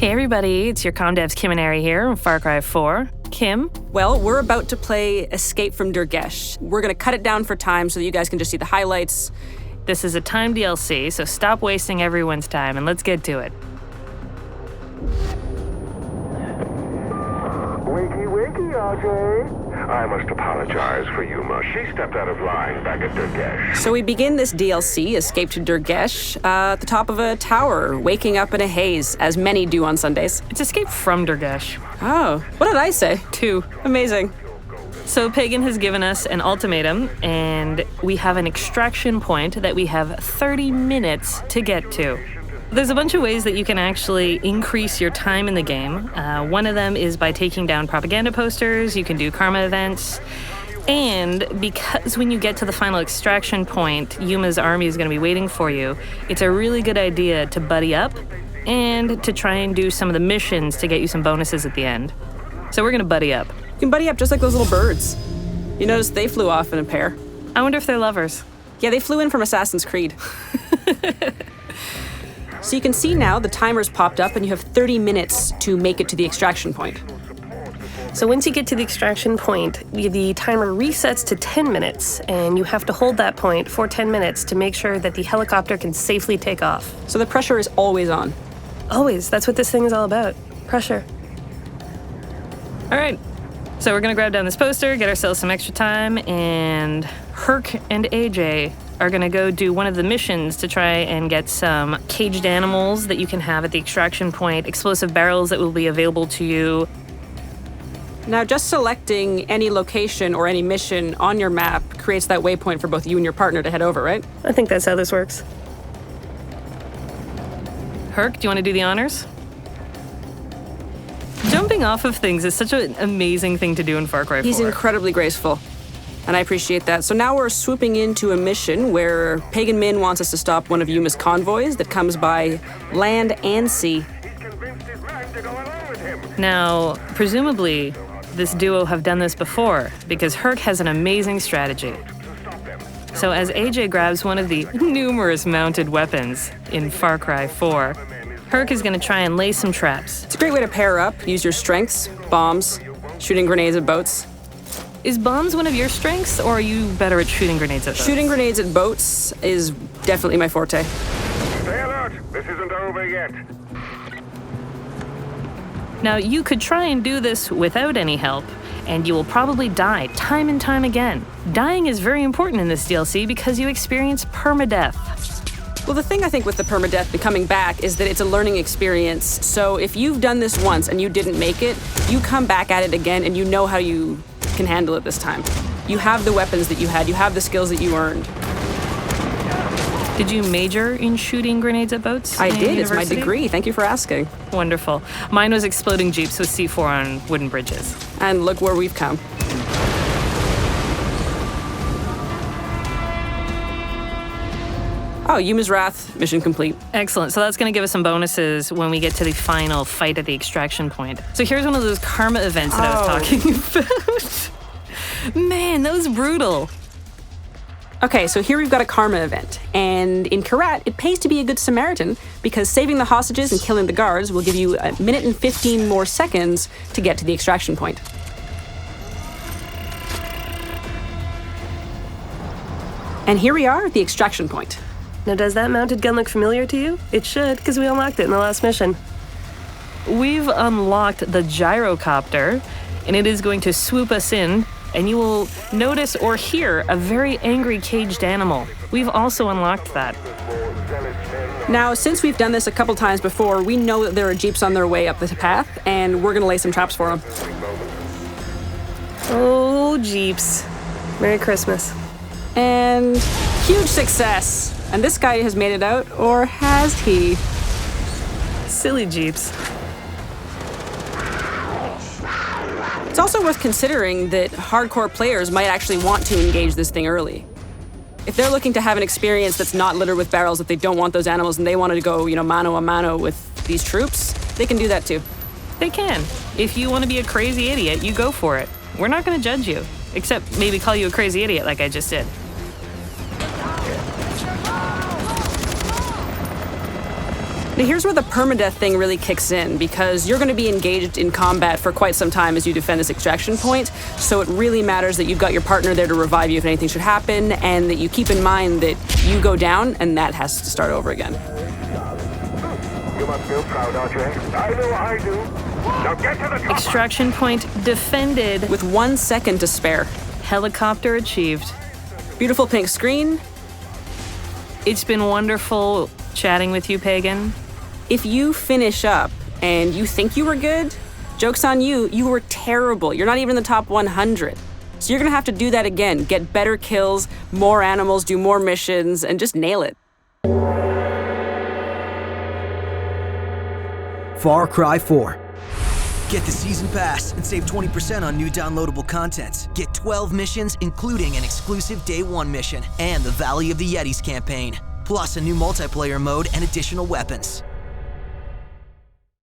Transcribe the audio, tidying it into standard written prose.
Hey everybody, it's your Comdev's Kim and Ari here from Far Cry 4. Kim? Well, we're about to play Escape from Durgesh. We're going to cut it down for time so that you guys can just see the highlights. This is a timed DLC, so stop wasting everyone's time and let's get to it. Wakey, wakey, RJ. I must apologize for Yuma. She stepped out of line back at Durgesh. So we begin this DLC, Escape to Durgesh, at the top of a tower, waking up in a haze, as many do on Sundays. It's Escape from Durgesh. Oh, what did I say? 2. Amazing. So Pagan has given us an ultimatum, and we have an extraction point that we have 30 minutes to get to. There's a bunch of ways that you can actually increase your time in the game. One of them is by taking down propaganda posters. You can do karma events. And because when you get to the final extraction point, Yuma's army is going to be waiting for you, it's a really good idea to buddy up and to try and do some of the missions to get you some bonuses at the end. So we're going to buddy up. You can buddy up just like those little birds. You notice they flew off in a pair. I wonder if they're lovers. Yeah, they flew in from Assassin's Creed. So you can see now the timer's popped up and you have 30 minutes to make it to the extraction point. So once you get to the extraction point, the timer resets to 10 minutes, and you have to hold that point for 10 minutes to make sure that the helicopter can safely take off. So the pressure is always on. Always. That's what this thing is all about. Pressure. All right. So we're going to grab down this poster, get ourselves some extra time, and Herc and AJ are going to go do one of the missions to try and get some caged animals that you can have at the extraction point, explosive barrels that will be available to you. Now, just selecting any location or any mission on your map creates that waypoint for both you and your partner to head over, right? I think that's how this works. Herc, do you want to do the honors? Jumping off of things is such an amazing thing to do in Far Cry 4. He's incredibly graceful, and I appreciate that. So now we're swooping into a mission where Pagan Min wants us to stop one of Yuma's convoys that comes by land and sea. Now, presumably, this duo have done this before, because Herc has an amazing strategy. So as AJ grabs one of the numerous mounted weapons in Far Cry 4, Herc is going to try and lay some traps. It's a great way to pair up, use your strengths, bombs, shooting grenades at boats. Is bombs one of your strengths, or are you better at shooting grenades at boats? Shooting grenades at boats is definitely my forte. Stay alert. This isn't over yet. Now, you could try and do this without any help, and you will probably die time and time again. Dying is very important in this DLC because you experience permadeath. Well, the thing I think with the permadeath and coming back is that it's a learning experience. So if you've done this once and you didn't make it, you come back at it again and you know how you can handle it this time. You have the weapons that you had, you have the skills that you earned. Did you major in shooting grenades at boats? I did, it's my university? degree. Thank you for asking. Wonderful. Mine was exploding jeeps with C4 on wooden bridges. And look where we've come. Oh, Yuma's Wrath, mission complete. Excellent. So that's going to give us some bonuses when we get to the final fight at the extraction point. So here's one of those karma events that I was talking about. Man, that was brutal. Okay, so here we've got a karma event. And in Kyrat, it pays to be a good Samaritan because saving the hostages and killing the guards will give you 1 minute and 15 more seconds to get to the extraction point. And here we are at the extraction point. Now, does that mounted gun look familiar to you? It should, because we unlocked it in the last mission. We've unlocked the gyrocopter, and it is going to swoop us in, and you will notice or hear a very angry caged animal. We've also unlocked that. Now, since we've done this a couple times before, we know that there are jeeps on their way up the path, and we're gonna lay some traps for them. Oh, jeeps. Merry Christmas. And huge success. And this guy has made it out, or has he? Silly jeeps. It's also worth considering that hardcore players might actually want to engage this thing early. If they're looking to have an experience that's not littered with barrels, if they don't want those animals and they wanted to go, mano a mano with these troops, they can do that too. They can. If you want to be a crazy idiot, you go for it. We're not going to judge you, except maybe call you a crazy idiot like I just did. Now here's where the permadeath thing really kicks in, because you're going to be engaged in combat for quite some time as you defend this extraction point, so it really matters that you've got your partner there to revive you if anything should happen, and that you keep in mind that you go down and that has to start over again. You must feel proud, RJ. I know I do. Now get to the top. Extraction point defended. With 1 second to spare. Helicopter achieved. Beautiful pink screen. It's been wonderful chatting with you, Pagan. If you finish up and you think you were good, joke's on you, you were terrible. You're not even in the top 100. So you're gonna have to do that again. Get better kills, more animals, do more missions, and just nail it. Far Cry 4. Get the season pass and save 20% on new downloadable content. Get 12 missions, including an exclusive Day 1 mission and the Valley of the Yetis campaign, plus a new multiplayer mode and additional weapons.